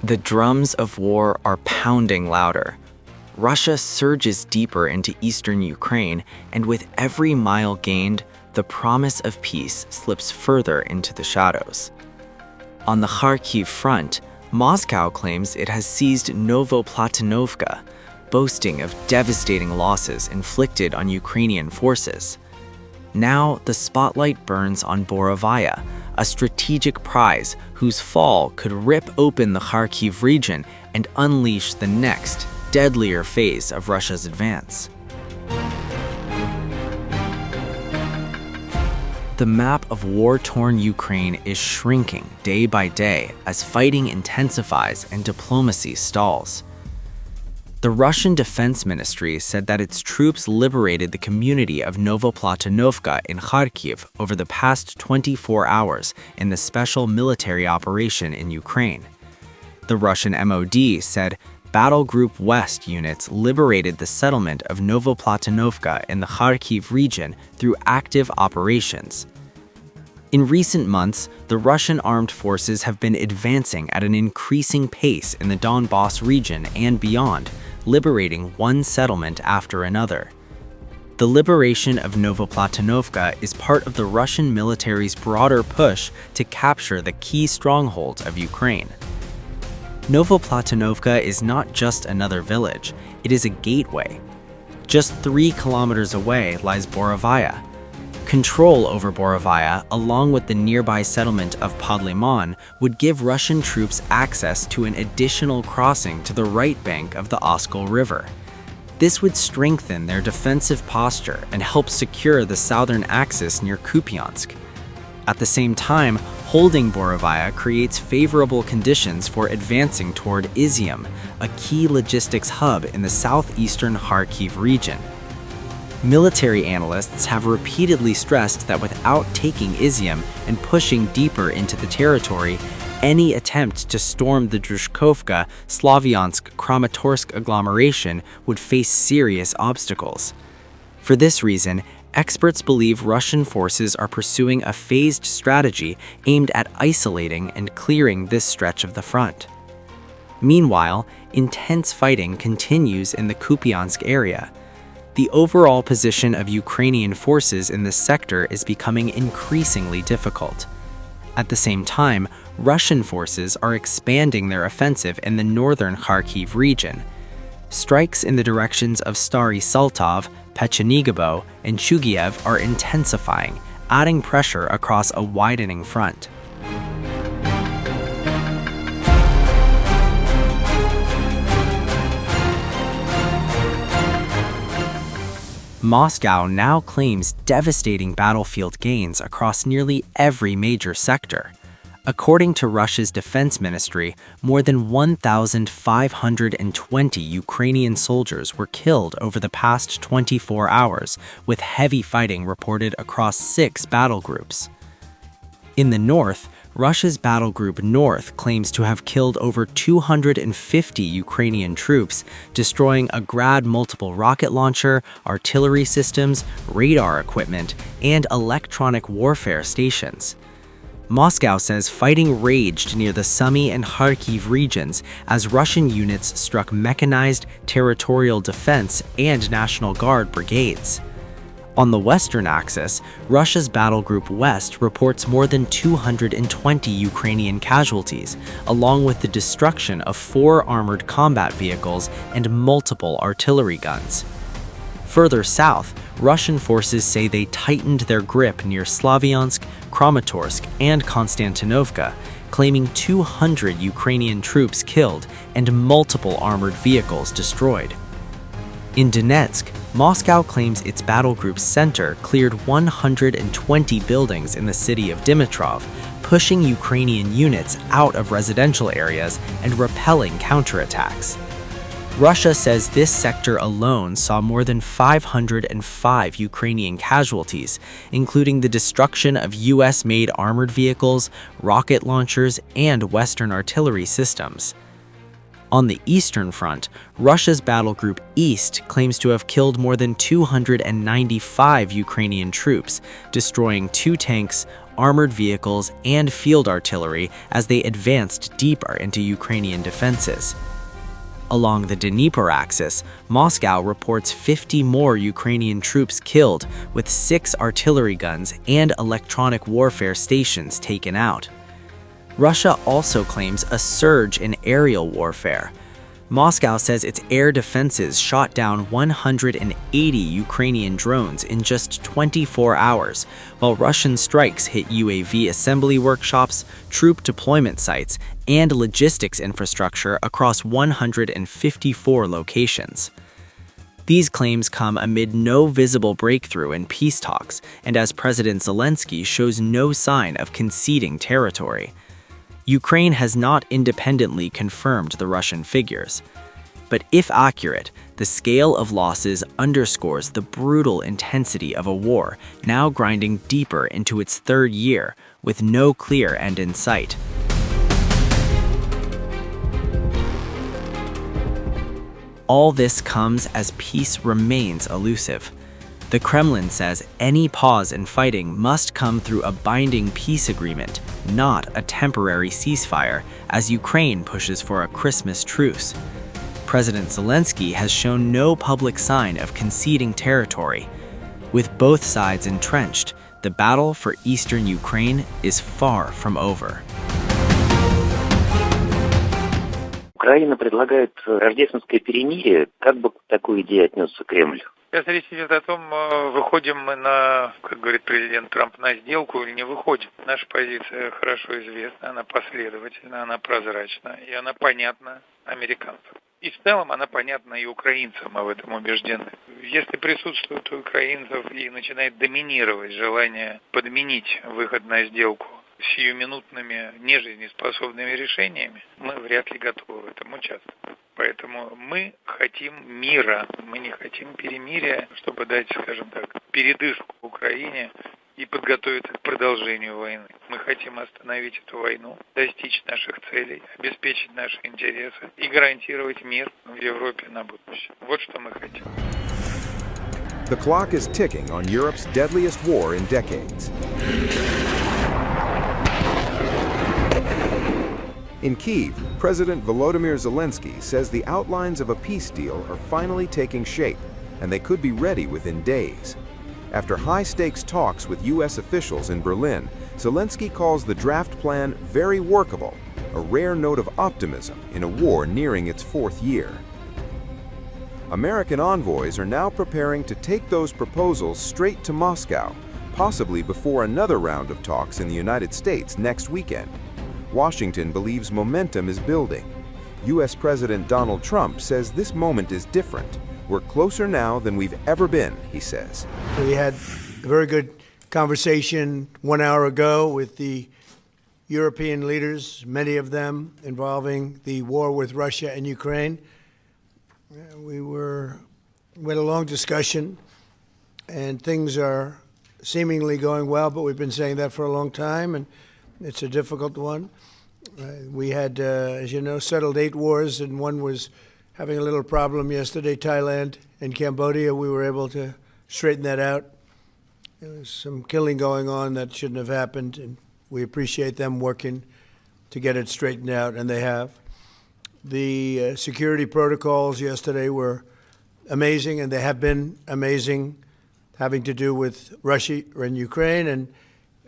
The drums of war are pounding louder. Russia surges deeper into eastern Ukraine, and with every mile gained, the promise of peace slips further into the shadows. On the Kharkiv front, Moscow claims it has seized Novoplatonovka, boasting of devastating losses inflicted on Ukrainian forces. Now, the spotlight burns on Borovaya, a strategic prize whose fall could rip open the Kharkiv region and unleash the next, deadlier phase of Russia's advance. The map of war-torn Ukraine is shrinking day by day as fighting intensifies and diplomacy stalls. The Russian Defense Ministry said that its troops liberated the community of Novoplatonovka in Kharkiv over the past 24 hours in the special military operation in Ukraine. The Russian MOD said Battle Group West units liberated the settlement of Novoplatonovka in the Kharkiv region through active operations. In recent months, the Russian armed forces have been advancing at an increasing pace in the Donbas region and beyond, liberating one settlement after another. The liberation of Novoplatonovka is part of the Russian military's broader push to capture the key strongholds of Ukraine. Novoplatonovka is not just another village, it is a gateway. Just 3 kilometers away lies Borovaya. Control over Borovaya, along with the nearby settlement of Podliman, would give Russian troops access to an additional crossing to the right bank of the Oskol River. This would strengthen their defensive posture and help secure the southern axis near Kupiansk. At the same time, holding Borovaya creates favorable conditions for advancing toward Izium, a key logistics hub in the southeastern Kharkiv region. Military analysts have repeatedly stressed that without taking Izium and pushing deeper into the territory, any attempt to storm the Drushkovka, Slavyansk, Kramatorsk agglomeration would face serious obstacles. For this reason, experts believe Russian forces are pursuing a phased strategy aimed at isolating and clearing this stretch of the front. Meanwhile, intense fighting continues in the Kupiansk area. The overall position of Ukrainian forces in this sector is becoming increasingly difficult. At the same time, Russian forces are expanding their offensive in the northern Kharkiv region. Strikes in the directions of Stary Saltov, Pechenigovo, and Chugiev are intensifying, adding pressure across a widening front. Moscow now claims devastating battlefield gains across nearly every major sector. According to Russia's defense ministry, more than 1,520 Ukrainian soldiers were killed over the past 24 hours, with heavy fighting reported across 6 battle groups. In the north, Russia's Battle Group North claims to have killed over 250 Ukrainian troops, destroying a Grad multiple rocket launcher, artillery systems, radar equipment, and electronic warfare stations. Moscow says fighting raged near the Sumy and Kharkiv regions as Russian units struck mechanized, territorial defense, and National Guard brigades. On the western axis, Russia's Battle Group West reports more than 220 Ukrainian casualties, along with the destruction of 4 armored combat vehicles and multiple artillery guns. Further south, Russian forces say they tightened their grip near Slavyansk, Kramatorsk, and Konstantinovka, claiming 200 Ukrainian troops killed and multiple armored vehicles destroyed. In Donetsk, Moscow claims its battle group's center cleared 120 buildings in the city of Dimitrov, pushing Ukrainian units out of residential areas and repelling counterattacks. Russia says this sector alone saw more than 505 Ukrainian casualties, including the destruction of US-made armored vehicles, rocket launchers, and Western artillery systems. On the Eastern Front, Russia's Battle Group East claims to have killed more than 295 Ukrainian troops, destroying 2 tanks, armored vehicles, and field artillery as they advanced deeper into Ukrainian defenses. Along the Dnieper axis, Moscow reports 50 more Ukrainian troops killed, with 6 artillery guns and electronic warfare stations taken out. Russia also claims a surge in aerial warfare. Moscow says its air defenses shot down 180 Ukrainian drones in just 24 hours, while Russian strikes hit UAV assembly workshops, troop deployment sites, and logistics infrastructure across 154 locations. These claims come amid no visible breakthrough in peace talks and as President Zelensky shows no sign of conceding territory. Ukraine has not independently confirmed the Russian figures. But if accurate, the scale of losses underscores the brutal intensity of a war now grinding deeper into its 3rd year with no clear end in sight. All this comes as peace remains elusive. The Kremlin says any pause in fighting must come through a binding peace agreement, not a temporary ceasefire, as Ukraine pushes for a Christmas truce. President Zelensky has shown no public sign of conceding territory. With both sides entrenched, the battle for eastern Ukraine is far from over. Украина предлагает рождественское перемирие. Как бы к такой идее отнесся Кремль? Сейчас речь идет о том, выходим мы на, как говорит президент Трамп, на сделку или не выходим. Наша позиция хорошо известна, она последовательна, она прозрачна и она понятна американцам. И в целом она понятна и украинцам, мы в этом убеждены. Если присутствует у украинцев и начинает доминировать желание подменить выход на сделку сиюминутными, нежизнеспособными решениями, мы вряд ли готовы в этом участвовать. Поэтому мы хотим мира, мы не хотим перемирия, чтобы дать, скажем так, передышку Украине и подготовиться к продолжению войны. Мы хотим остановить эту войну, достичь наших целей, обеспечить наши интересы и гарантировать мир в Европе на будущее. Вот что мы хотим. The clock is ticking on Europe's deadliest war in decades. In Kyiv, President Volodymyr Zelensky says the outlines of a peace deal are finally taking shape, and they could be ready within days. After high-stakes talks with U.S. officials in Berlin, Zelensky calls the draft plan very workable, a rare note of optimism in a war nearing its 4th year. American envoys are now preparing to take those proposals straight to Moscow, possibly before another round of talks in the United States next weekend. Washington believes momentum is building. U.S. President Donald Trump says this moment is different. We're closer now than we've ever been, he says. We had a very good conversation 1 hour ago with the European leaders, many of them involving the war with Russia and Ukraine. We had a long discussion, and things are seemingly going well, but we've been saying that for a long time, and it's a difficult one. We had, as you know, settled 8 wars, and one was having a little problem yesterday, Thailand and Cambodia. We were able to straighten that out. There was some killing going on that shouldn't have happened, and we appreciate them working to get it straightened out, and they have. The security protocols yesterday were amazing, and they have been amazing, having to do with Russia and Ukraine. And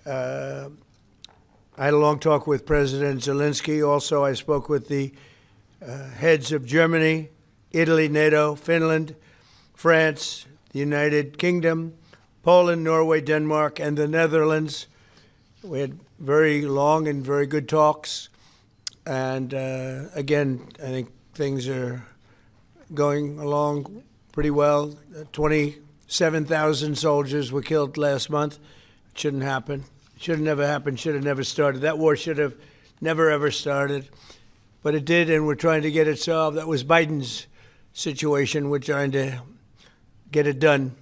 I had a long talk with President Zelensky. Also, I spoke with the heads of Germany, Italy, NATO, Finland, France, the United Kingdom, Poland, Norway, Denmark, and the Netherlands. We had very long and very good talks. And again, I think things are going along pretty well. 27,000 soldiers were killed last month. It shouldn't happen. It should have never happened, should have never started. That war should have never, ever started. But it did, and we're trying to get it solved. That was Biden's situation. We're trying to get it done.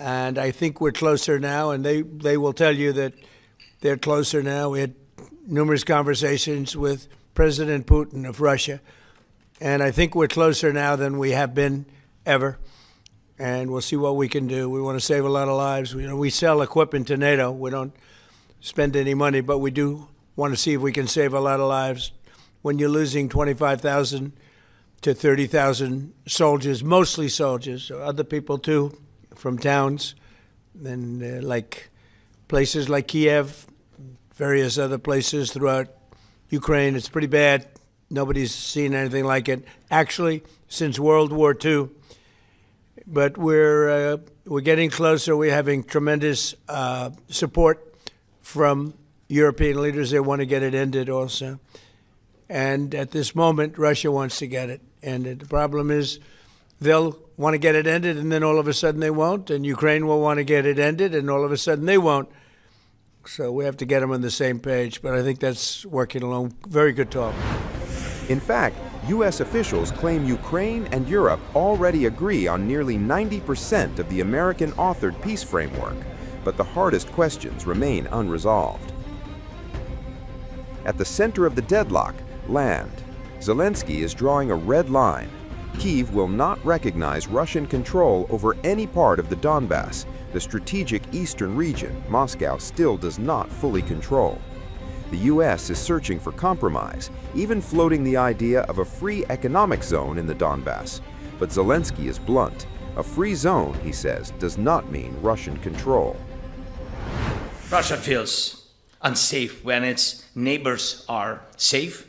And I think we're closer now, and they will tell you that they're closer now. We had numerous conversations with President Putin of Russia, and I think we're closer now than we have been ever. And we'll see what we can do. We want to save a lot of lives. We sell equipment to NATO. We don't spend any money, but we do want to see if we can save a lot of lives. When you're losing 25,000 to 30,000 soldiers, mostly soldiers, or other people too, from towns, and like places like Kyiv, various other places throughout Ukraine, it's pretty bad. Nobody's seen anything like it, actually, since World War II. But we're getting closer. We're having tremendous support from European leaders. They want to get it ended also. And at this moment, Russia wants to get it ended. The problem is they'll want to get it ended, and then all of a sudden they won't. And Ukraine will want to get it ended, and all of a sudden they won't. So we have to get them on the same page. But I think that's working along. Very good talk. In fact, U.S. officials claim Ukraine and Europe already agree on nearly 90% of the American-authored peace framework, but the hardest questions remain unresolved. At the center of the deadlock, land. Zelensky is drawing a red line. Kyiv will not recognize Russian control over any part of the Donbass, the strategic eastern region Moscow still does not fully control. The U.S. is searching for compromise, even floating the idea of a free economic zone in the Donbass. But Zelensky is blunt. A free zone, he says, does not mean Russian control. Russia feels unsafe when its neighbors are safe,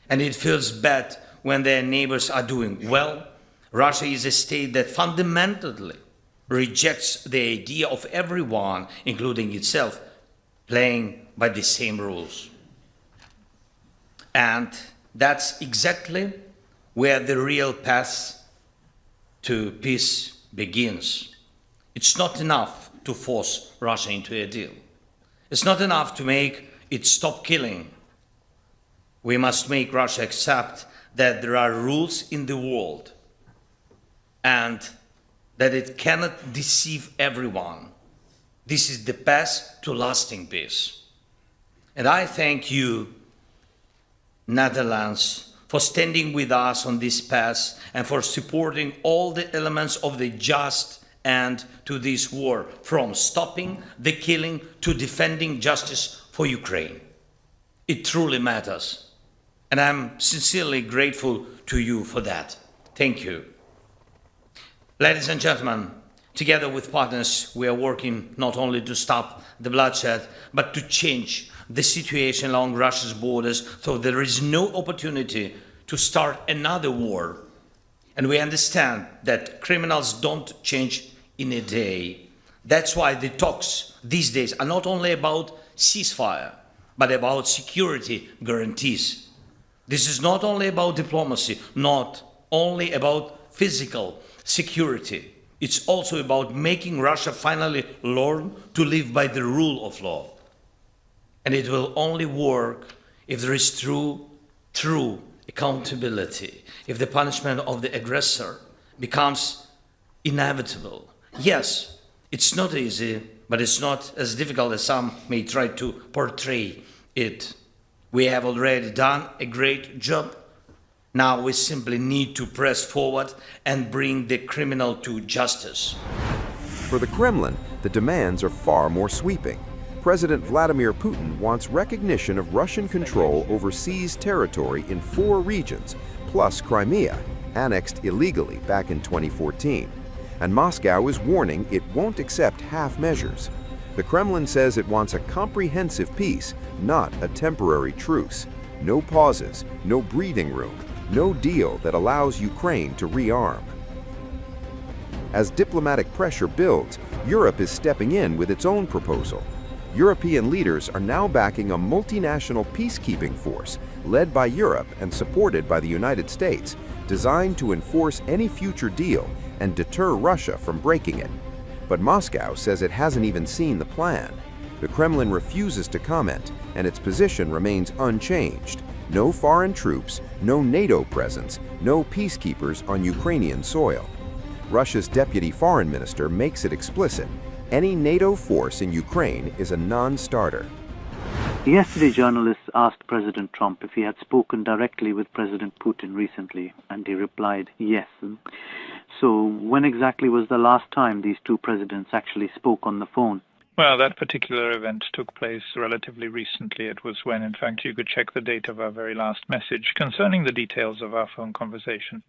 and it feels bad when their neighbors are doing well. Russia is a state that fundamentally rejects the idea of everyone, including itself, playing by the same rules. And that's exactly where the real path to peace begins. It's not enough to force Russia into a deal. It's not enough to make it stop killing. We must make Russia accept that there are rules in the world and that it cannot deceive everyone. This is the path to lasting peace. And I thank you, Netherlands, for standing with us on this path and for supporting all the elements of the just end to this war, from stopping the killing to defending justice for Ukraine. It truly matters. And I'm sincerely grateful to you for that. Thank you. Ladies and gentlemen, together with partners, we are working not only to stop the bloodshed, but to change the situation along Russia's borders so there is no opportunity to start another war. And we understand that criminals don't change in a day. That's why the talks these days are not only about ceasefire, but about security guarantees. This is not only about diplomacy, not only about physical security. It's also about making Russia finally learn to live by the rule of law. And it will only work if there is true accountability, if the punishment of the aggressor becomes inevitable. Yes, it's not easy, but it's not as difficult as some may try to portray it. We have already done a great job. Now we simply need to press forward and bring the criminal to justice. For the Kremlin, the demands are far more sweeping. President Vladimir Putin wants recognition of Russian control over seized territory in 4 regions, plus Crimea, annexed illegally back in 2014. And Moscow is warning it won't accept half measures. The Kremlin says it wants a comprehensive peace, not a temporary truce. No pauses, no breathing room, no deal that allows Ukraine to rearm. As diplomatic pressure builds, Europe is stepping in with its own proposal. European leaders are now backing a multinational peacekeeping force led by Europe and supported by the United States, designed to enforce any future deal and deter Russia from breaking it. But Moscow says it hasn't even seen the plan. The Kremlin refuses to comment, and its position remains unchanged. No foreign troops, no NATO presence, no peacekeepers on Ukrainian soil. Russia's deputy foreign minister makes it explicit. Any NATO force in Ukraine is a non-starter. Yesterday, journalists asked President Trump if he had spoken directly with President Putin recently, and he replied, yes. So when exactly was the last time these two presidents actually spoke on the phone? Well, that particular event took place relatively recently. It was when, in fact, you could check the date of our very last message concerning the details of our phone conversation.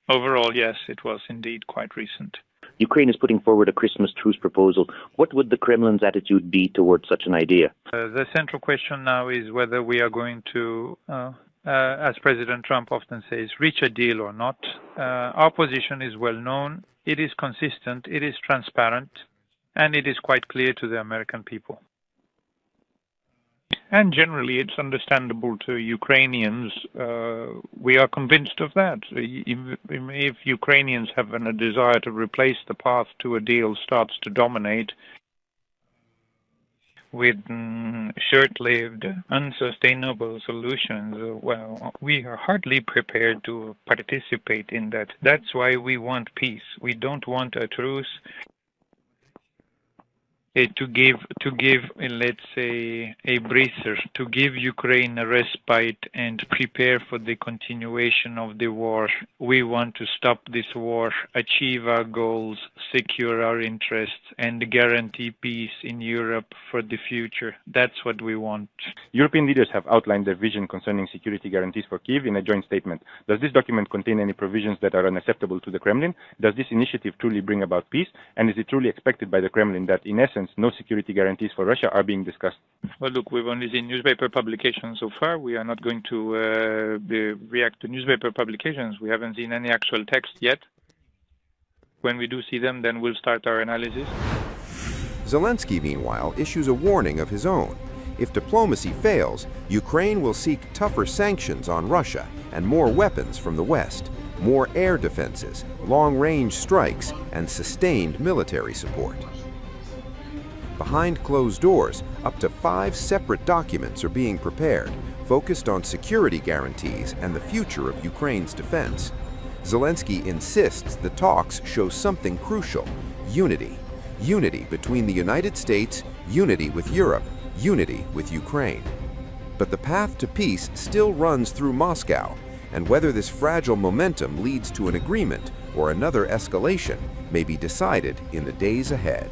Overall, yes, it was indeed quite recent. Ukraine is putting forward a Christmas truce proposal. What would the Kremlin's attitude be towards such an idea? The central question now is whether we are going to, as President Trump often says, reach a deal or not. Our position is well known, it is consistent, it is transparent, and it is quite clear to the American people. And generally, it's understandable to Ukrainians. We are convinced of that. If Ukrainians have a desire to replace the path to a deal starts to dominate with short-lived, unsustainable solutions, well, we are hardly prepared to participate in that. That's why we want peace. We don't want a truce. To give, let's say, a breather, to give Ukraine a respite and prepare for the continuation of the war. We want to stop this war, achieve our goals, secure our interests, and guarantee peace in Europe for the future. That's what we want. European leaders have outlined their vision concerning security guarantees for Kyiv in a joint statement. Does this document contain any provisions that are unacceptable to the Kremlin? Does this initiative truly bring about peace? And is it truly expected by the Kremlin that, in essence, no security guarantees for Russia are being discussed? Well, look, we've only seen newspaper publications so far. We are not going to react to newspaper publications. We haven't seen any actual text yet. When we do see them, then we'll start our analysis. Zelensky, meanwhile, issues a warning of his own. If diplomacy fails, Ukraine will seek tougher sanctions on Russia and more weapons from the West, more air defenses, long-range strikes, and sustained military support. Behind closed doors, up to 5 separate documents are being prepared, focused on security guarantees and the future of Ukraine's defense. Zelensky insists the talks show something crucial: unity. Unity between the United States, unity with Europe, unity with Ukraine. But the path to peace still runs through Moscow, and whether this fragile momentum leads to an agreement or another escalation may be decided in the days ahead.